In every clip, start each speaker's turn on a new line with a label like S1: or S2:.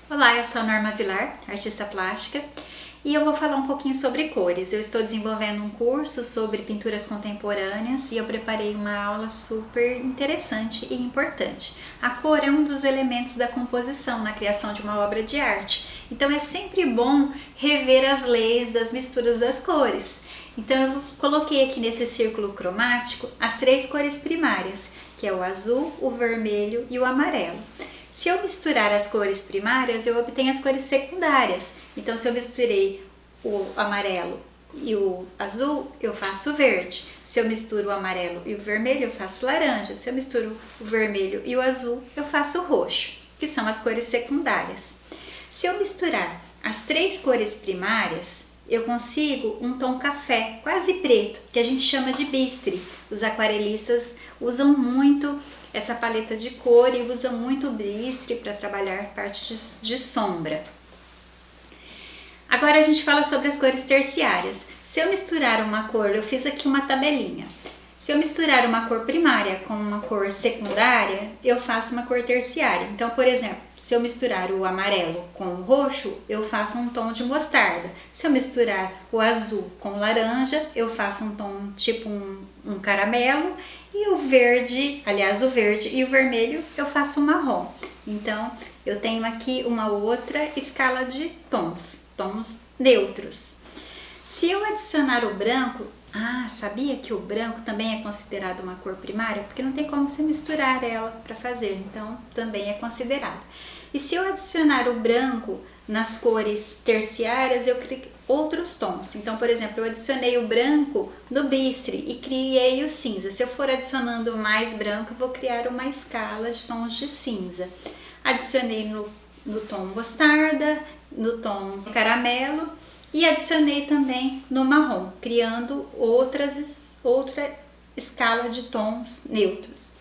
S1: Olá, eu sou a Norma Vilar, artista plástica, e eu vou falar um pouquinho sobre cores. Eu estou desenvolvendo um curso sobre pinturas contemporâneas e eu preparei uma aula super interessante e importante. A cor é um dos elementos da composição na criação de uma obra de arte, então é sempre bom rever as leis das misturas das cores. Então eu coloquei aqui nesse círculo cromático as três cores primárias, que é o azul, o vermelho e o amarelo. Se eu misturar as cores primárias, eu obtenho as cores secundárias. Então, se eu misturei o amarelo e o azul, eu faço o verde. Se eu misturo o amarelo e o vermelho, eu faço laranja. Se eu misturo o vermelho e o azul, eu faço o roxo, que são as cores secundárias. Se eu misturar as três cores primárias, eu consigo um tom café, quase preto, que a gente chama de bistre. Os aquarelistas usam muito essa paleta de cor e usam muito o bistre para trabalhar parte de sombra. Agora a gente fala sobre as cores terciárias. Se eu misturar uma cor, eu fiz aqui uma tabelinha. Se eu misturar uma cor primária com uma cor secundária, eu faço uma cor terciária. Então, por exemplo, se eu misturar o amarelo com o roxo, eu faço um tom de mostarda. Se eu misturar o azul com o laranja, eu faço um tom tipo um caramelo. E o verde, aliás, o verde e o vermelho, eu faço um marrom. Então, eu tenho aqui uma outra escala de tons neutros. Se eu adicionar o branco, sabia que o branco também é considerado uma cor primária? Porque não tem como você misturar ela para fazer, então também é considerado. E se eu adicionar o branco nas cores terciárias, eu crio outros tons. Então, por exemplo, eu adicionei o branco no bistre e criei o cinza. Se eu for adicionando mais branco, eu vou criar uma escala de tons de cinza. Adicionei no tom mostarda, no tom caramelo, e adicionei também no marrom, criando outra escala de tons neutros.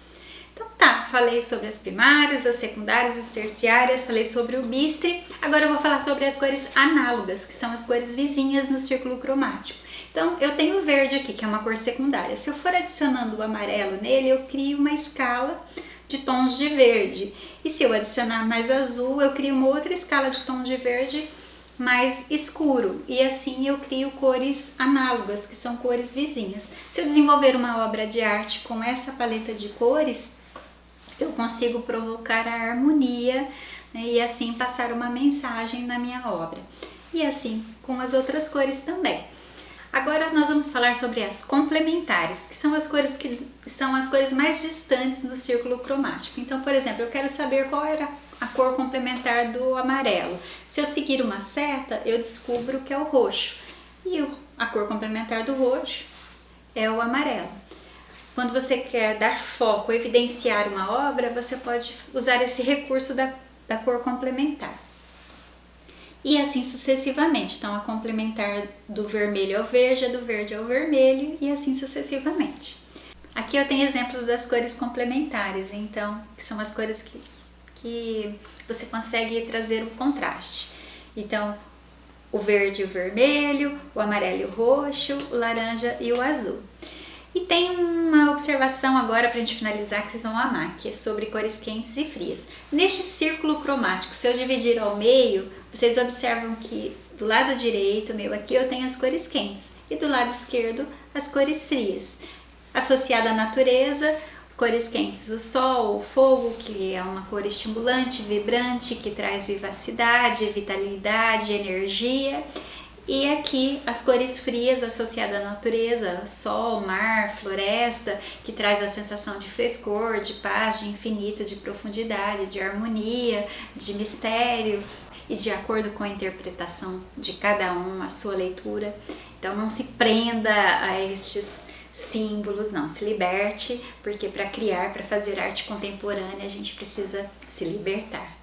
S1: Então falei sobre as primárias, as secundárias, as terciárias, falei sobre o bistre. Agora eu vou falar sobre as cores análogas, que são as cores vizinhas no círculo cromático. Então eu tenho o verde aqui, que é uma cor secundária. Se eu for adicionando o amarelo nele, eu crio uma escala de tons de verde. E se eu adicionar mais azul, eu crio uma outra escala de tom de verde mais escuro, e assim eu crio cores análogas, que são cores vizinhas. Se eu desenvolver uma obra de arte com essa paleta de cores, eu consigo provocar a harmonia, né, e assim passar uma mensagem na minha obra. E assim com as outras cores também. Agora nós vamos falar sobre as complementares, que são as cores mais distantes do círculo cromático. Então, por exemplo, eu quero saber qual era a cor complementar do amarelo. Se eu seguir uma seta, eu descubro que é o roxo. E a cor complementar do roxo é o amarelo. Quando você quer dar foco, evidenciar uma obra, você pode usar esse recurso da cor complementar. E assim sucessivamente. Então, a complementar do vermelho ao verde, a do verde ao vermelho e assim sucessivamente. Aqui eu tenho exemplos das cores complementares, então, que são as cores que você consegue trazer o contraste. Então, o verde e o vermelho, o amarelo e o roxo, o laranja e o azul. E tem uma observação agora para a gente finalizar que vocês vão amar, que é sobre cores quentes e frias. Neste círculo cromático, se eu dividir ao meio, vocês observam que do lado direito, meu aqui, eu tenho as cores quentes e do lado esquerdo as cores frias. Associada à natureza, cores quentes, o sol, o fogo, que é uma cor estimulante, vibrante, que traz vivacidade, vitalidade, energia. E aqui as cores frias associadas à natureza, sol, mar, floresta, que traz a sensação de frescor, de paz, de infinito, de profundidade, de harmonia, de mistério e de acordo com a interpretação de cada um, a sua leitura. Então não se prenda a estes símbolos, não, se liberte, porque para criar, para fazer arte contemporânea, a gente precisa se libertar.